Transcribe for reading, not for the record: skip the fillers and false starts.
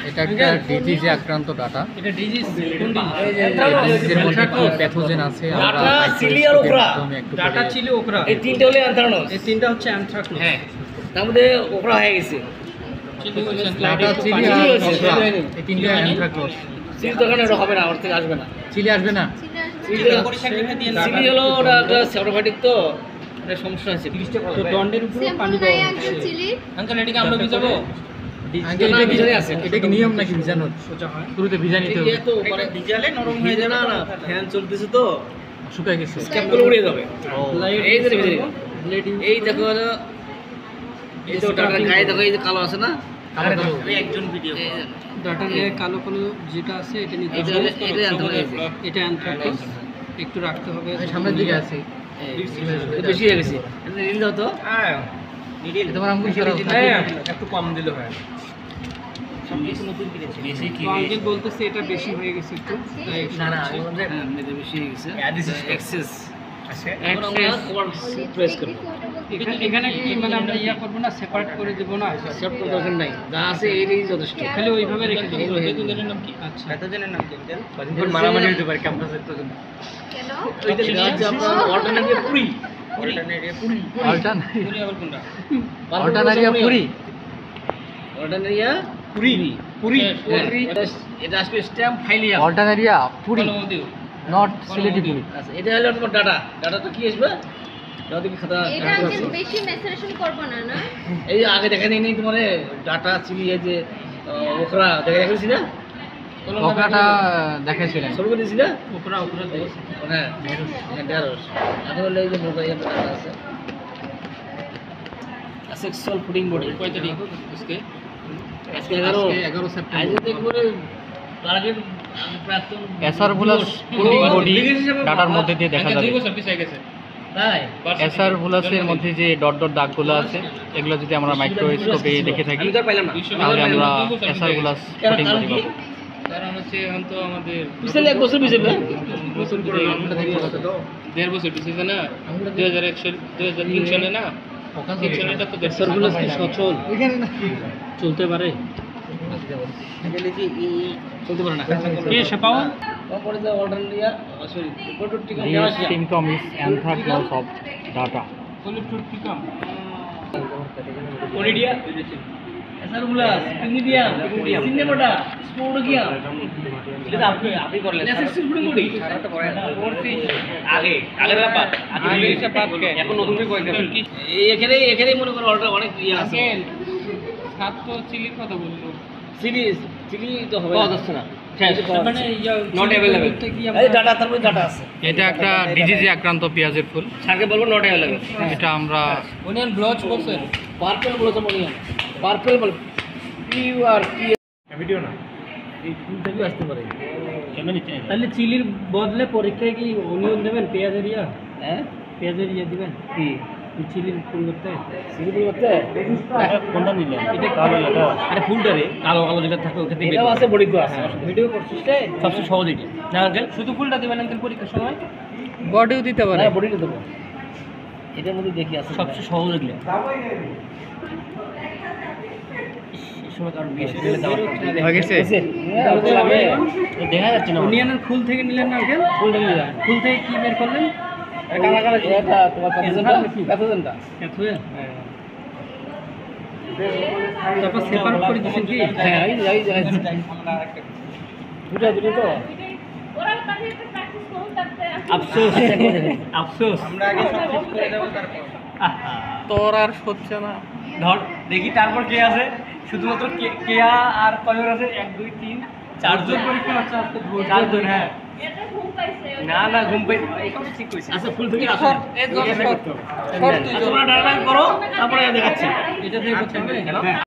এটা একটা ডিজিজে আক্রান্ত ডাটা। এটা ডিজিজ ডিজিজের মধ্যে কি প্যাথোজেন আছে আমরা ডাটা ছিল ওকরা। এই তিনটা হলে অ্যানথ্রাকনোজ, এই তিনটা হচ্ছে অ্যানথ্রাকনোজ। হ্যাঁ, তার মধ্যে ওকরা হয়ে গেছে। ডাটা চিলি আর ওকরা এই তিনটা অ্যানথ্রাকনোজ। চিলি তো এখানে হবে না, ওর থেকে আসবে না। চিলি আসবে না, চিলি হলো ওটা একটা সেপ্টোফাইটিক, তো এটা সমস্যা আছে। তো দণ্ডের উপরে পানি দেওয়া হচ্ছে। আঙ্কেল এটাকে আমরা ভিজাবো। আঙ্কেল এটা ভিজানো আছে, এটা কি নিয়ম নাকি ভিজানোর? সোজা হয় শুরুতে ভিজা নিতে হবে, এত মানে ভিজালে নরম হয়ে যাবে না। ফ্যান চলতেছে তো শুকায় গেছে, স্ক্যাপগুলো উড়ে যাবে। এই যে ভিজে দিলাম। এই দেখো, এই তো ডাটার গায়ে দেখো, এই যে কালো আছে না, এই একজন ভিডিও ডাটার গায়ে কালো কালো যেটা আছে এটা নিতে এটা হবে। এটা অ্যানথ্রাকনোজ। এটা অ্যানথ্রাকনোজ, একটু রাখতে হবে। সামনের দিকে আছে, বেশি হয়ে গেছে। এটা নীল দাও তো। হ্যাঁ, তোমার আঙ্গুল সরাও। একটু কম দিলে হয়। বেশি কি আঙ্কেল বলতেছে এটা বেশি হয়ে গেছে একটু, তাই না না, এটা বেশি হয়ে গেছে। এক্সেস আছে। এখন আমরা প্রেস করব। এখানে কি মানে আমরা ইয়া করব না, সেপারেট করে দেব না? সেট করতে দরকার নাই, যা আছে এই যথেষ্ট। খালি ওইভাবে রেখে দেব। প্যাথোজেনের নাম কি? আচ্ছা, প্যাথোজেনের নাম কি? এখন মারামারি হতে পারে ক্যাম্পাসের তো। কেন ওইটা গাছ আপনার অল্টারনেটিভ পুরি। অল্টারনেটিভ পুরি। অল্টারনেটিভ আবার কোনটা? অল্টারনেটিভ পুরি। অল্টারনেটিভ পুরি। পুরি। এটা আসবে স্ট্যাম্প ফাইলিয়া। অল্টারনেটিভ পুরি, নট সিলেটি পুরি। আচ্ছা, এটা হলো তোমার ডাটা। ডাটাটা কি আসবে? দাও দেখি খাতা। এটা আজকে বেশি মেসেরেশন করব না, না? এই আগে দেখা নেই তোমার ডাটা চিলি, এই যে ওকরা দেখেছি না? ওকরাটা দেখাইছিলেন, শুরু করে দিয়েছি না? ওকরা দিয়েছে। হ্যাঁ, ঢেঁড়স। এখন হলো এই যে মোটা ইয়ে ডাটা আছে। সেক্সুয়াল ফুডিং বডি কয় তারিখ? আজকে 11 সেপ্টেম্বর। আজ দেখবো টার্গেট প্রাক্তন এসারভুলাস ফুডিং বডি ডাটার মধ্যে দিয়ে দেখা যাবে। তাই এসারভুলাসের মধ্যে যে ডট ডট দাগগুলো আছে, এগুলো যদি আমরা মাইক্রোস্কোপে দেখে থাকি আমি তো পাইলাম না, তাহলে আমরা এসারভুলাস ফুডিং বডি পাবো। কারণ হচ্ছে এখন তো আমাদের পিছলে 1 বছর পিছলে বছর পরে 1.5 বছর পিছিয়ে না, 2003 সালে না, 3 সালে এটা তো এসারভুলাস কি সচল চলতে পারে। চলতে পারে না। কে সেপাও? তারপরে যে অল্টারনেটিভ সরি প্রোটোটিক This symptom is anthracnose of data. পলিট্রোপিকাম, conidia, acervulus, pycnidium, synnemata, sporangium. এটা আপনি করলেন সেক্সুয়াল ফুডিং বডি সারাটা পড়ে না করছি আগের ব্যাপার। এখন নতুন করে কয়েকটা কি এখানেই মনে করো অনেক ইয়ে আছে। সাত তো চিলির কথা বললো। চিলি তো হবে পাওয়া যাচ্ছে না, মানে নট অ্যাভেলেবল। এই ডাটা, তার মধ্যে ডাটা আছে। এটা একটা ডিজিজে আক্রান্ত পেঁয়াজের ফুল। স্যারকে বলবো নট অ্যাভেলেবল। এটা আমরা অনিয়ন ব্লচ বলছেন, পার্পল বলেছে মনে হয়, পার্পল বল পিওর ভিডিও না, এই ফুল থেকে আসতে পারে। তাহলে চিলির বদলে পরীক্ষায় কি অনিয়ন দেবেন? পেঁয়াজের ইয়া, হ্যাঁ পেঁয়াজের ইয়া দিবেন কি চিলির পরিবর্তে? সিরিজ করতে কোনটা নিলেন? এটা কালো, এটা আরে ফুলটা রে কালো কালো যেটা থাকে ওটা দিবেন। এটা আছে বডি তো আছে, ভিডিও করছিস রে? সবচেয়ে সহজ এটা না আঙ্কেল? শুধু ফুলটা দিবেন আঙ্কেল পরীক্ষার সময়? বডিও দিতে পারে। হ্যাঁ, বডিটা দেবো। এটার মধ্যে দেখি আছে সবচেয়ে সহজ এগুলো। হয়ে গেছে? দেখা যাচ্ছে না। অনিয়নের ফুল থেকে নিলেন না আঙ্কেল? ফুল থেকে নিলাম। ফুল থেকে কি বের করলেন? কালা কালা এটা তোমার প্যাথোজেনটা। ক্যাথুয়ে। তারপর সেপারেট করে দিচ্ছেন কি? হ্যাঁ, এই দুটো তো আফসোস। আফসোস আমরা আগে সব ঠিক করে দেব, তারপর তোর আর হচ্ছে না। ধর দেখি তারপর কে আছে, শুধুমাত্র কেয়া আর কয়জন আছে? 1 2 3 4 জন পরীক্ষা হচ্ছে আজকে। 4 জন। হ্যাঁ, এটা ঘুম পাইছে। না না ঘুম পাই এই কথা ঠিক কইছিস। আচ্ছা, ফুল থেকে আসো, এই তোমরা ডাটা করো, তারপরে দেখাচ্ছি। এটা দিয়ে করতে হবে।